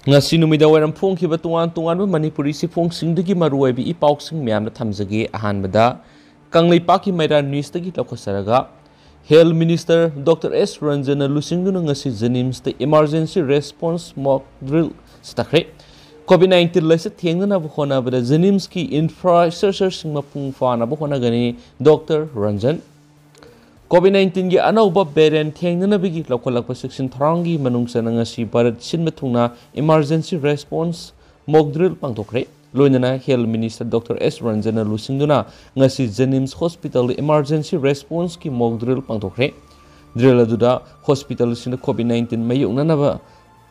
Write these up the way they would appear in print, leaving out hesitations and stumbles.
ngasi numida wairam phongkhiba tungan Manipuri sifongsingi maruoibi ipausing myamna thamjage ahanbada Kanglipaki Maira News tagi lakhosaraga Health Minister Dr. S. Ranjana lusingduna ngasi Janims the emergency response mock drill stakre COVID-19 laisa thengnana bhona bada Janims ki infrastructure singma pung fana bhona gani Dr. Ranjan COVID-19 gi Anoub variant thengnana bigi lakolakpa section tharangi manungsana ngasi Bharat sinma thungna emergency response mock drill pangthokre Loinana Health Minister Dr. S. Ranjana lusingduna ngasi Janims Hospital emergency response ki mock drill pangthokre drill aduda hospital sina COVID-19 mayungnanaba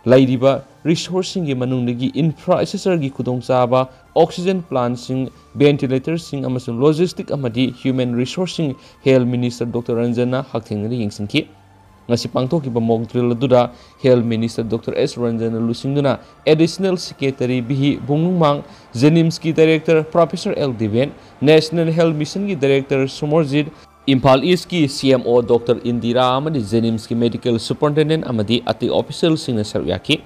lairiba resourcing gi manungdagi infrastructure gi khudongchaba oxygen plants sing ventilators sing amasung logistic amadi human resourcing Health Minister Dr. Ranjana hakthengni yingsingki ngasi pangthokiba mock drill aduda Health Minister Dr. S. Ranjana lusingduna additional secretary bihi bungmang Janims ki director Professor L. Deven National Health Mission ki director Sumorjit Imphal East ki CMO Dr. Indira amadi Janims ki medical superintendent amadi ati official singna saryaki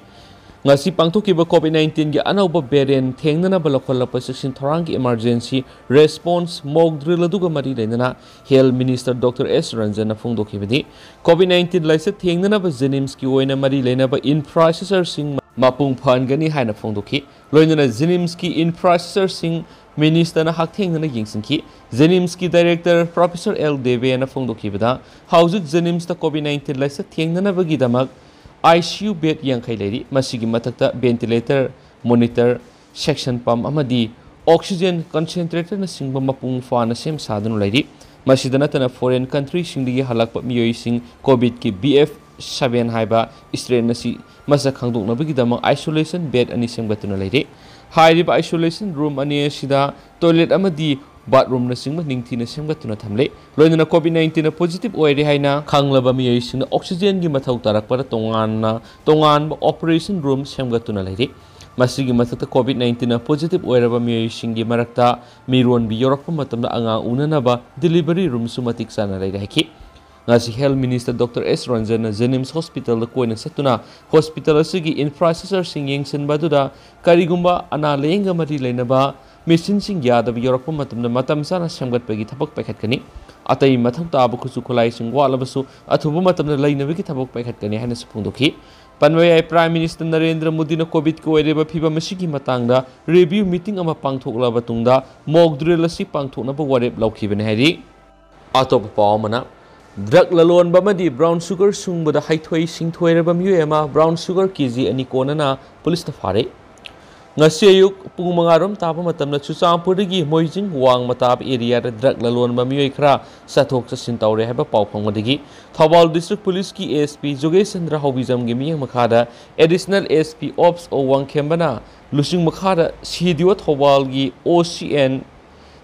ngasi pangthokiba COVID-19 gi Anoub variant thengnana balakholapa section thorangi emergency response mock drill aduga mari leinana Health Minister Dr. S. Ranjana phongdokhibadi COVID-19 laisa thengnana ba Janims ki oina mari leinaba infrastructure sing mapung phangani haina phongdokhi loinana Janims ki infrastructure sing Minister na hakthengna yingsingki Janims ki director Professor L. Deve na phongdokhibada haujuk Janims ta COVID-19 laisa thengnana bagi damak ICU bed yankai leri masigi matakta ventilator monitor section pump amadi oxygen concentrator na singba mapung fana sem sadunu leri masidana tana foreign country singdigi halakpa miyoi sing covid ki BF7 haiba strain na si masa khangdokna bagi damak isolation bed ani semgatuna leri hairiba isolation room ani sida toilet amadi bathroom na singma ningthi na semgatuna thamle loinana COVID-19 na positive oire haina khanglaba miyoi singna oxygen gi mathau tarakpara tongan operation room semgatuna leiri masigi mathakta COVID-19 na positive oiraba miyoi singi marakta miron bi yorakpa matamda anga unanaba delivery room sumatik sana leiri haki ngasi Health Minister Dr. S. Ranjana Janims Hospital da koina satuna hospital asigi infrastructure sing yengsen baduda karigumba ana lenga mari leinaba machine sing yadab yorakpa matamda matam sana semgatpagi thabak paikhatkani atai mathau tabu khusu khulai sing walabasu athuba matamda leinabagi thabak paikhatkani haina sapungdokhi Panwai Prime Minister Narendra Modi na COVID ko oireba phiba masigi matangda review meeting ama pangthokla batungda mock drill asi pangthokna ba warep laukhibane hari atop pawmana drug lalon bamadi brown sugar sungbada haithoi singthoiraba miyoi brown sugar kg ani konana police ta phare ngasi ayuk pung mangarom tapa matamna Chuchampurdagi moijing wang matap area da drug lalon ba miyoi khra sathok chasin tawre haba paw phangmadagi Thobal District Police ki ASP Jogesh Chandra Hobijam gi miyang makhada additional ASP Ops Owang Khembana lusing makhada Sidiwa Thobal gi OCN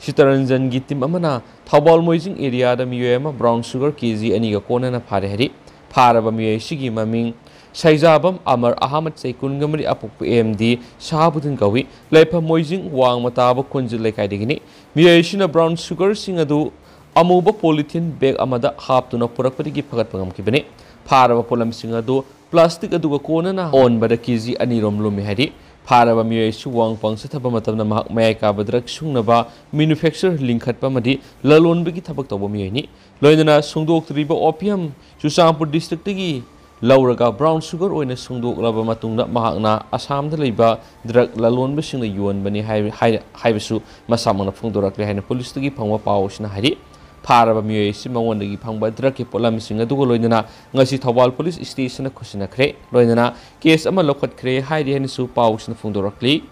Sitaranjan gi tim amana Thobal moijing area da miyoi brown sugar kg ani ga konana phare hari pharaba miyoi sigi maming Saizabam Amar Ahmad Saikun Gamari Apuk AMD Shahabudin Gawi Laipa Moijing Wang Mataba Kunjil Lekadigini Miyashina brown sugar singadu Amuba polythene bag amada hap to na purakpati pagat pangam kibane Paraba polam singadu plastic aduga konana on bada kizi anirom lumi hari Paraba miyashi wang pang sataba matabna mahak mayaka badrak sungnaba manufacture linkhat pamadi lalon bagi tabak tobo miyani Loinana sungdok triba opium Chuchampur district tigi Lauraga brown sugar oina sungdok laba matungda mahakna Assam da leiba drug lalon basing na yuan bani haibasu masamang na phungdorakle haina police tigi phangwa paw sina hari Paraba miyoi si mangwandagi phangba drug ki polam singa dugo loinana ngasi Thobal police station na khusina khre loinana case ama lokhat khre hairi haina su paw sina phungdorakli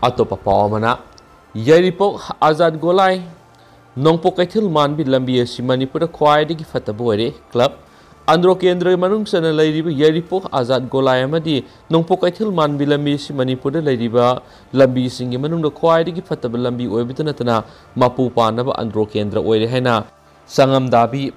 atopa pawmana Yaripok Azad Golai Nongpok Kaithil Manbi lambi asi Manipur da khwaidagi fatabore club Andro Kendra Manung Sana Lady Yaripok Azad Golai Amadi Nongpok Kaithil Manbi lambi si Manipur da Ladiba lambi singi manung da khwaidagi fatab lambi oibitanatana mapu panaba Andro Kendra oire haina Sangam Dabi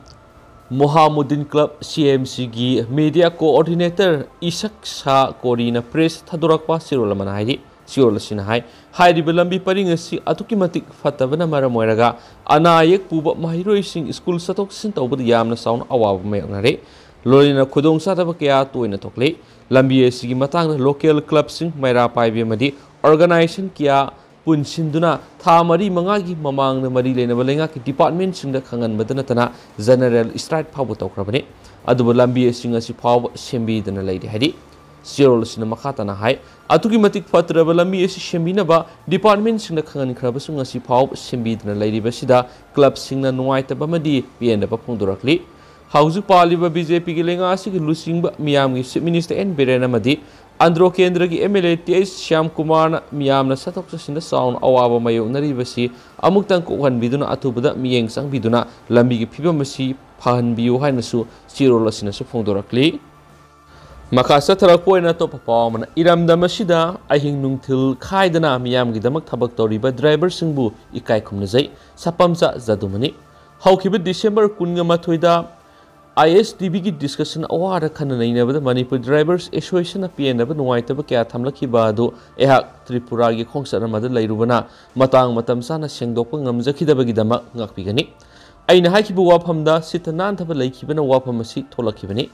Mohammudin Club CMC gi media coordinator Isak Sa Korina press thadurakpa sirolamana haidi Siol Sinahai, Heidi Belambi Paringasi, Atukimatic Fatavana Maramoraga, Anayek Puba Mahiro sing school satok sint over the Yamna sound awab me onare, Lorina Kudong Satabakea to in a tokle, lambi asigi matang local clubs maira paibi amadi organization kia punsinduna tha mari mangagi mamang na mari lena balenga ki department singda khangan badana tana general strike phabu tawkrabani adubu lambi asing asi phaw sembi dana leidi hadi Zero sina makata na hai atugi matik fatraba lambi asi sembi na ba department singda khangan khrabasung asi phaw sembi dana leidi basida club singna nuaita bamadi pienda ba phongdorakli hauju paliba BJP ki lenga asi ki lusingba miyam gi chief minister N Birena madi Andhra Kendra ki MLA TS Shyam Kumar na miyam na satok sa sinda sound awaba mayo naribasi amuktang kuhan biduna atubada miyeng sang biduna lambi ki phibamasi phahan biu haina su zero lasina su phongdorakli Makasa tarakpo na to papawamana iramdamasida ahing nungthil khaidana miyam gi damak thabak toriba driver singbu ikai khumnajai sapamsa zadumani haukiba December 18 da ISDB की discussion अवार खन नैनबद Manipur drivers association पीएनब नुवाइतब क्या थमलखिबा अदु एहा त्रिपुरा की खोंगसरमद लैरुबना मतांग मतम साना सेंगदोप ngamjakidabagidama ngakpigani aina hakibu wafamda sitanaanthaba leikibana wafam asi tholakibani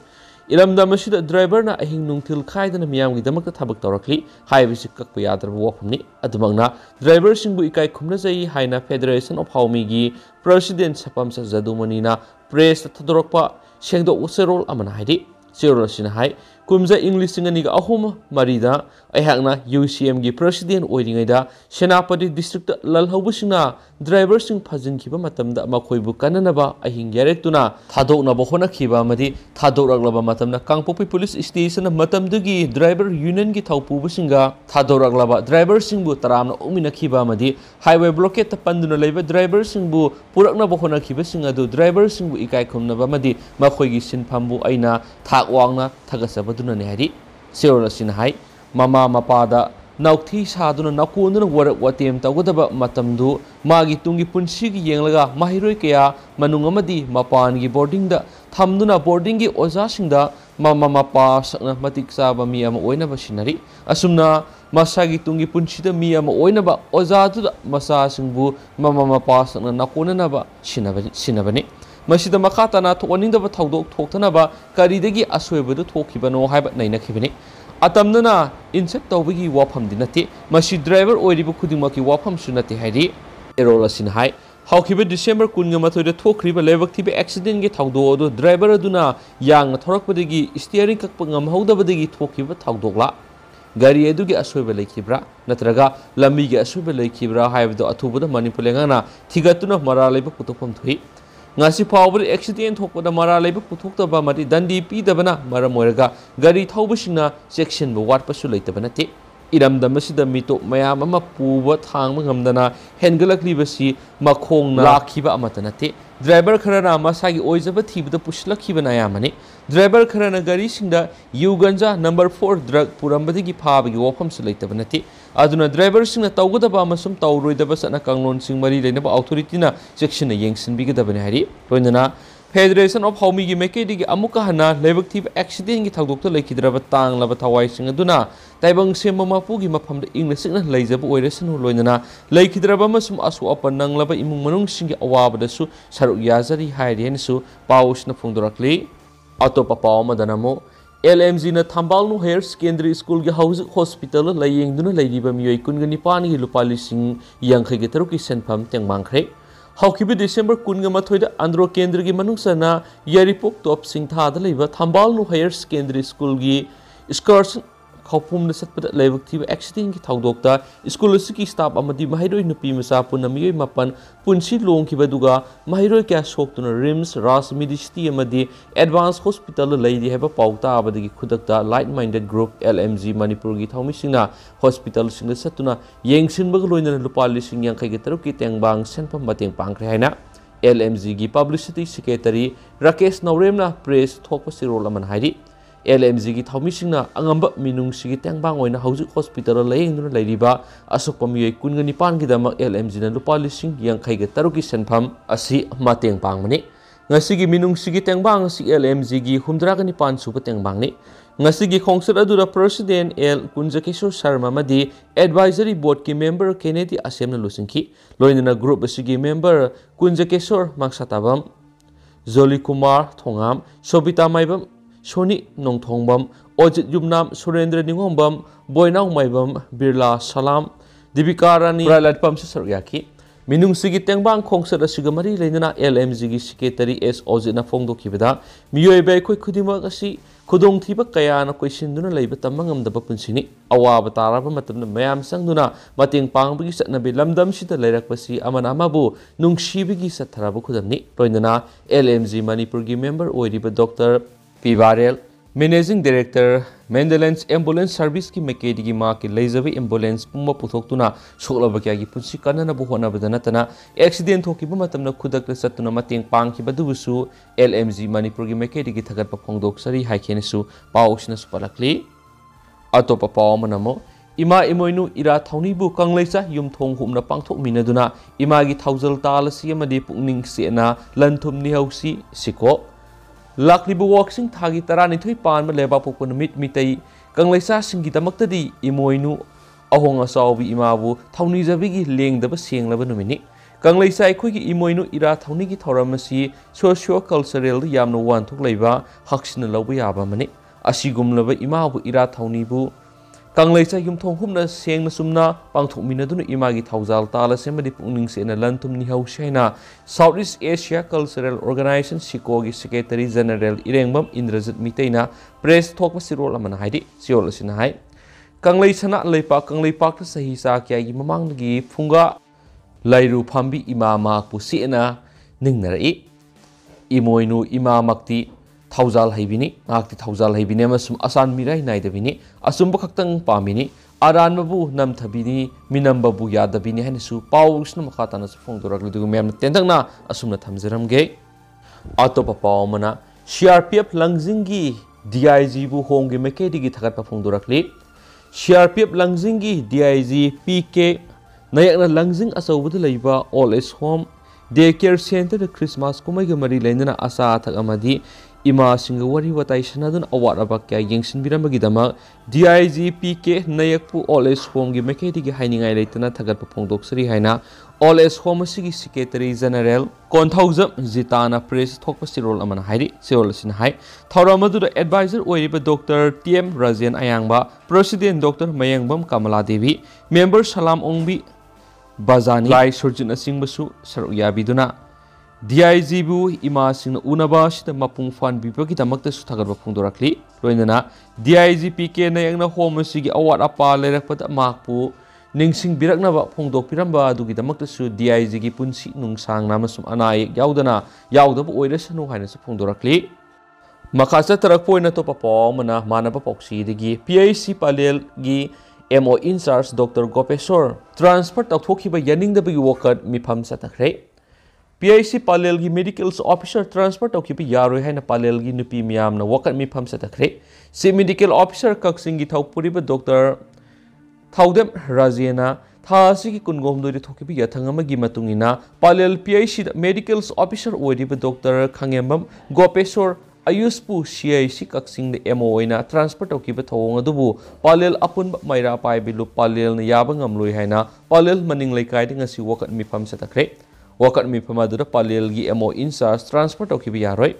iramdamasida driver na ahing nungthil khaidana miyamgidamakta thabak tawrakli haibisi kakpa yadraba wafamni adumangna driver singbu ikai khumnajai haina Federation of Haumi gi President Sapamsa Jadumani na press thadorokpa Shengdo Userol Amana Hadi, Zero Sinahai, Kumza English Singaniga Ahuma Marida, Ayhagna, UCM gi President Oidingada, Senapati District Lalhobusina, drivers in Pazin Kiba Matamda Makoibu Kananaba, Ahing Yaretuna, Tado Nabahona Kiba Madi, Tado Raglaba Matamna, Kangpopi Police Station, Matamdugi, Driver Union Gitaupu Businga, Tado Raglaba, Driver Singbu Taram Umina Kiba Madi, Highway Blockade Panduna Leva, Driver Singbu, Purakna Bahona Kiba Singadu, Driver Singbu Ikai Kumnaba Madi, Makoigi Sin Pambu Aina, Thak Wangna, Tagasabaduna Nehadi, Zero Sinahai, Mama Mapada, Nauti Saduna Nakuna Warak Watim Tagodaba Matamdu, Magi Tungi Punsigi Yanglaga, Mahiroi Kea, Manungamadi, Mapangi boarding da, Tamduna boardingi Ozashinda, Mama Mapa Sakna Matik Saba Miyama Oina Bashinari, Asumna, Masagi Tungi Punchida Miyama Oinaba, Ozatu Masa Singbu, Mama Mapa Sakna Nakuna Naba, Sinabani. Masida makatana thoninda thaudok thoktanaba karidagi aswebadu thokibano haiba nainakibani atamnana insect tawbigi wafam dinati masi driver oiribu khudimaki wafam sunati hairi erola sin hai haukiba December 18 da thokriba lebak thibe accident gi thaudo do driver aduna yang thorakpadagi steering kakpa ngamhaudabadagi thokiba thaudokla gari edugi asweba lekibra natraga lambi gi asweba lekibra haibdo athubada Manipur lengana thigatuna maralaiba putopam thui ngasi pawbri accident thokpada mara leiba puthokta mari dandi pidabana mara moiraga gari thawbusina section bu watpa su leitabana te iramdamasida mito mayam ama puba thangma ngamdana hengalakli makhong na lakhiba amatana te driver kharana masagi oijaba thibda puslakhiba yamani driver kharana gari singda yuganja number 4 drug purambadigi phabagi wafam su leitabana te aduna driver singna tawgadaba amasum tawroidaba sana kanglon sing mari leinaba authority na section na yengsin bigadabani hari loinana Federation of Haumi gi mekedi gi amuka hana lebak thib accident gi thagdokta leikidraba tanglaba thawai sing aduna taibang semma mapu gi mafamda inglisik na leijaba oiresanu loinana leikidraba masum asu apan nanglaba imung manung sing gi awabada su saruk yazari hairian su pausna phungdorakli atopa pawma danamo LMG na Thambalnu Higher Secondary School gi hospital layengduna leiriba miyoi kungani pani gi lupali sing yangkhai gi taruki senpham tengmangkhre Haukibi December 18 da Andhra Kendra gi manungsana Yaripok top singtha da leiba Thambalnu Higher Secondary School gi excursion khopum na satpada leibak thiba accident gi thaudokta school asiki staff amadi mahiroi nupi masa punamiyoi mapan punsi longkiba duga mahiroi kya soktuna rims ras midishti amadi advanced hospital leidi heba pauta abadagi khudakta light minded group LMG Manipur gi thaumisingna hospital singda satuna yengsinbag loina lupali sing yang kai gitaru ki tengbang senpam bateng pangkre haina LMG gi publicity secretary Rakesh Nauremna press thokpa sirol aman hairi LMG gi thaumisingna angamba minung sigi tengbang oina haujuk hospital layengduna leiriba asokpa miyoi kungani pan gi dama LMG na lupali sing yang kai gitaru ki senpham asi mateng pangmani ngasigi minung sigi tengbang si LMG gi humdragani pan supa tengbang ni ngasigi khongsat adura president L Kunjakeshwar Sharma madi advisory board ki member Kennedy Asemna lusingki loinana group asigi member Kunjakeshwar Maksatabam Zoli Kumar Thongam Sobita Maibam Soni Nongthongbam Ojit Yumnam, Surendra Ningombam, Boynau Maibam, Birla Salam, Dibika Rani, Pralat Pam Saryaki. Minung Sigi Tengbang Kongsa Sigamari Lenana LMG Secretary S. Ojina Fondo Kibida, miyoi bay Koi Kudimagasi, Kudong Tiba Kayana Quesinduna Labatamangam the Bapunsini, Awa Batara Matam Mayam Sangduna, Mating Pangbi Sat Nabi Lamdam Shita Lerakasi, Amanamabu, Nung Shibigi Satarabu Kudamni, Roinana, LMG Manipur member Oediba Dr. Pivarel, Managing Director, Mendelens Ambulance Service ki Mekedi ki ma ki Leizabi Ambulance Pumba Putoktuna, Solabakia ki Punsikana Buhona Badanatana, accident Hoki Bumatam Kudak Satuna Mating Pang ki Badusu, LMG Manipur ki Mekedi ki Tagat Papongdok Sari Haikenesu, Paushna Supalakli, Atopa Paumanamo, Ima Imoinu Ira Taunibu Kangleisa, Yum Tong Humna Pangtok Minaduna, Imagi Tausal Talasi Amadi Pungning Siena, Lantum Nihausi, Siko. Laklibu walksing Tagi Tarani Tui Pan Maleba Pokunamit Mitei, Kanglaisa Singitamakadi, Imoinu, Ahonga Sawi Imabu, Tauni Zavigi Ling the Basing Labanumini, Kanglaisa Kuki Imoinu Ira Taunigi Toramasi, Socio Cultural Yamno one to Leva, Haxin Lawiaba Mani, Asigum Lava Imabu Ira Taunibu, Kanglaisa Yum Tong Humna Sang Sumna, Pangtok Minadun Imagi Tauzal Tala Semadi Punings in a Lantum Nihau China, Southeast Asia Cultural Organization, Sikogi Secretary General Irengam Indrazit Mitena, Press Talk Sirol Amanahidi, Siolasinahai. Kanglaisana Lepa, Kanglepak Sahisa Kiagi Mamangi, Funga, Lairu Pambi Imama Pusiena, Ningnari, Imoinu Imamakti. Tauzal Haibini, Akti Tauzal Haibini, Masum Asan Mirai Naidavini, Asumba Kakang Pamini, Aran Mabu, Nam Tabini, Minambabu Yadabini, Hanisu, Paus Namakatanas Fondoraglu Mem Tendana, Asumna Tamzeram Gay, Atopa Paumana, CRPF Langzingi, DIG Bu Hongi Mekedi Takapa Fondorakli, CRPF Langzingi, DIG, PK, Nayana Langzing Asawu Laiba, All is Home, Daycare Center, the Christmas Kumega Mari Lena Asa Tagamadi, Ima Singawari Watai Sanadun Award Abaka Yingsin Biramagidama, DIG PK Nayakpu All is Home Gimeketi Hining Latana Tagat Pongdok Sri Haina, All is Home Sigi Secretary General, Kontauzam Zitana Press Tokpasirol Aman Haidi, Seolasin Hai, Tauramadu the advisor Oiba Dr. TM Razian Ayangba, President Dr. Mayangbam Kamala Devi, Member Salam Ongbi Bazani, Lai Surgeon Singbasu, Saruya Biduna. DIG bu ima sing unaba sita mapung fan bipaki tamakta sutagarba phungdorakli loinana DIG PK na yangna home sigi award apa lerakpada makpu ningsing biraknaba phungdok piramba adugi tamakta su DIG gi punsi nungsang namasum anai yaudana yaudaba oirasanu haina su phungdorakli makasa tarakpoina to papo mana manaba poksi digi PIC palel gi MO in charge Dr. Gopeshor transport tawthokiba yaningdaba wakat mifam satakre PIC Palelgi Medical Officer Transfer Tokipi Yaro Hana Palelgi Nupi Miam na Wakat Mi Pam Satakre, Si Medical Officer Kaksingi Taupuriba Dr. Taudem Raziena, Tasiki Kungom do Tokipi Yatangamagi Matungina, Palel PIC Medical Officer Odiba Dr. Kangembam, Gopesor, Ayuspu CIC Kaksing the MOina, Transport Tokipa Tonga Dubu, Palel Apun Maira Pai Bilu Palel Yabangam Luihana, Palel Maning Laikiding as you walk at Mi Pam Satakre. Wakat mi pamadura palelgi MO in charge transport okibi yaroi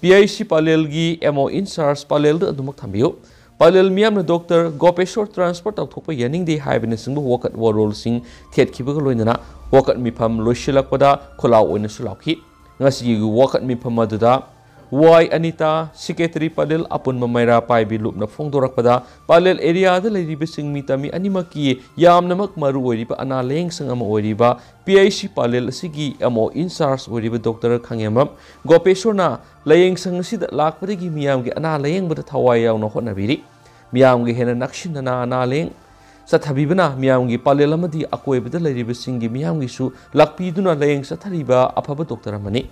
PIC palelgi MO in charge palel da adumak thambiyo palel miam na Dr. Gopeshor transport athokpa yaning de haibine singbu wakat warol sing thet khibaga loinana wakat mi pham loisilakpada kholaw oina sulauki ngasi wakat mi phamadura Y Anita Secretary Palel Apun Mamaira Pai Bilup na Fongdorakpada Palel area da Lady Bissing Mitami Animaki Yam Namak Maru Oriba Analeng Sangama Oriba PIC Palel Sigi MO in charge Oriba Dr. Kangembam Gopeshona Laying Sangasi that Lakpadi Miamgi Analeng but the Tawaya no Honabiri Miamgi Hena Nakshin Analeng Satabibana Miamgi Palelamadi Akwe with the Lady Bissing Miamgi Su Lakpiduna Laying Satariba Apaba Dr. Amani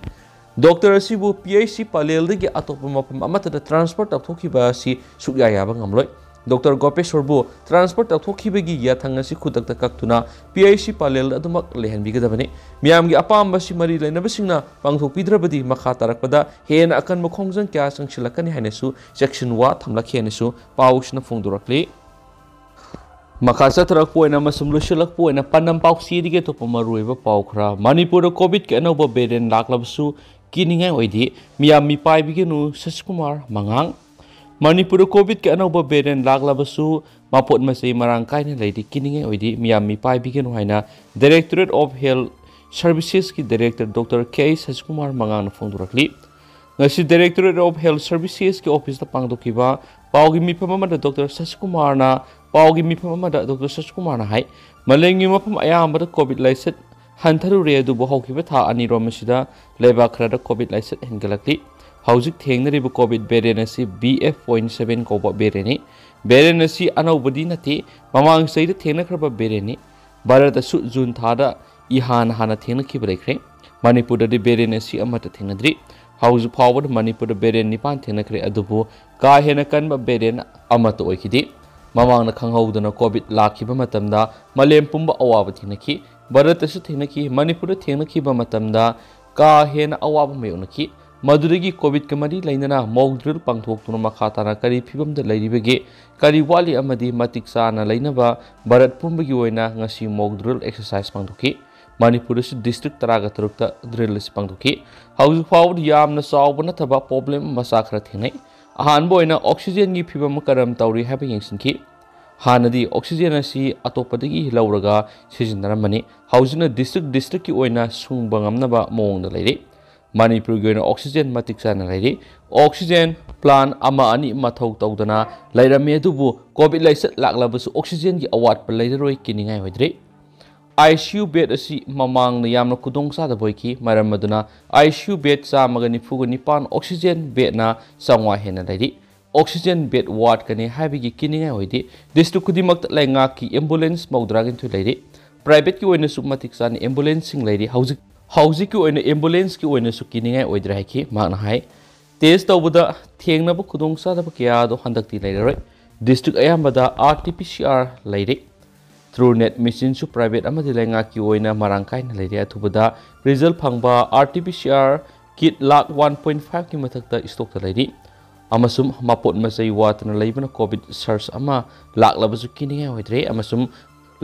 Dr. Asibu PIC Palel de Atopama Amata the transport of Tokiba si Sugayabang Amloy. Dr. Gopeshorbu transport of Tokibagi Yatangasi Kudak the Kaktuna, PIC Palel Adumak Lehan Bigadavani, Miamgi Apamba Simari Lenabasina, Pangto Pidrabadi, Makatarakpada, Hen Akan Mokongzan Kas and Shilakani Hanesu, Section Wat, Tamlaki Hanesu, Paushna Fondurakli. Makasa tarakpo na masumlusilakpo na panampaw sidige to pamaruiba paukra Manipur da Covid ke Anoub beden laklabsu kiningai oidi miyam mi pai bigenu Saskumar mangang Manipur Covid ke anauba variant laglabasu mapot masai marang kaina leidi kininge oidi miyami pai bigen haina Directorate of Health Services ki Director Dr. K. Sajkumar mangang phongdurakli ngasi Directorate of Health Services ki office ta pangdokiba paugi mifam amada Dr. Sajkumar na paugi mifam amada Dr. Sajkumar na hai malengi mafam ayambada Covid laiset hantaru re du bohaukiba tha ani romasida leba khrada Covid laiset hengalakli Hauzik thengnariba Covid variant asi BF.7 koba variant variant asi anaubadi nati mamang saida thengnakraba variant Bharat asu June thada ihan hana thengnakiba rekre Manipur da variant asi amata thengnadri Hauzik phawad Manipur da variant nipan thengnakre adubu ka hena kanba variant amata oikidi mamang na khanghaudana Covid lakhiba matamda malem pumba awaba thengnaki Bharat asu thengnaki Manipur da thengnakiba matamda ka hena awaba mayonaki Madurigi Covid kamari lainana mock drill pangthok tuna makhatana kari phibam da lairibage kari wali amadi matik sana lainaba Bharat pumbagi oina ngasi mock drill exercise pangthoki Manipur su district taraga tarukta drill si pangthoki hauju fawd yamna sawba nathaba problem masa khara thenai ahan boina oxygen gi phibam karam tawri haba yengsinki hanadi oxygen asi atopadagi lauraga sijinnaramani haujuna district ki oina sungbangamnaba mawngda lairi Manipur goina oxygen matik sana lairi oxygen plan ama ani mathau tawdana lairame adubu Covid laisat laklabasu oxygen gi awat pa lairoi kiningai hoidre ICU bed asi mamang na yamna kudong sa da boiki maram maduna ICU bed sa magani fugani pan oxygen bed na sangwa hena lairi oxygen bed ward kani habigi kiningai hoidi district kudimak lainga ki ambulance maudragin tu lairi private ki oina su matik sana ambulance sing lairi Hauzik ki oina ambulance ki oina su kiningai oidra ki magna hai test tawbuda thengnaba khudongsa da kya do handakti lairoi district ayambada RT-PCR lairi through net machine su private amadi lainga ki oina marangkai na lairi athubada result phangba RT-PCR kit lakh 1.5 ki mathakta stock ta lairi amasum mapot masai watna laibana Covid SARS ama laklabasu kiningai oidre amasum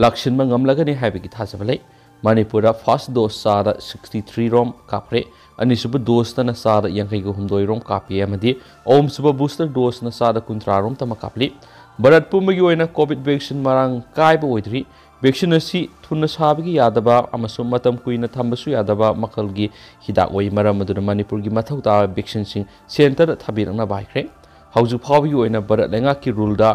lakshin mangamlagani haibiki thasabalai Manipur first dose sada 63 rom kapre ani suba dose na sada yankai go humdoi rom kapi amadi om suba booster dose na sada kuntra rom tama kapli Bharat pumagi oina Covid vaccine marang kaiba oidri vaccine asi thunna sabagi yadaba amasum matam kuina thambasu yadaba makalgi hidak oi maram aduna Manipur gi mathau ta vaccine sing center thabirangna baikre hauju phawgi oina Bharat lenga ki rule da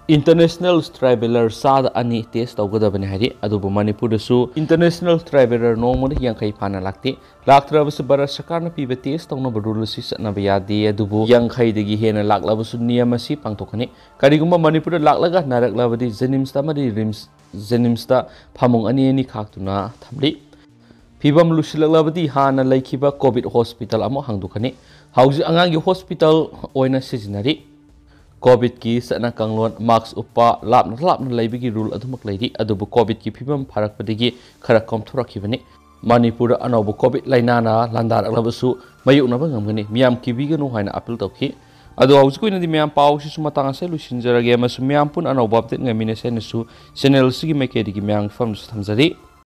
International traveler sada ani test tawgadabani hari adubu Manipur da su international traveler nomod yankai phana lakti laktrabasu Bharat sakarna piba test tawnaba rule si satnaba yadi adubu yankai dagi hena laklabasu niyam asi pangtokani karigumba Manipur da laklaga naraklabadi jenims ta mari rims jenims ta phamung ani khaktuna thamli Pibam lusilaklabadi hana laikhiba Covid hospital amo hangdukani hauji angangi hospital oina sijinari Covid ki sana kanglon max upa lapna laibigi rule adumak laidi adubu Covid ki phibam pharakpadigi khara komthorakibani Manipur anobu Covid lainana landar aglabasu mayuknaba ngamgani miyam kibiganu haina appeal tawki adu haujukoina di miyam pau si sumatanga se lusinjarage amasu miyam pun anobu update ngamine senasu channel sigi makedigi miyam famsu thamjari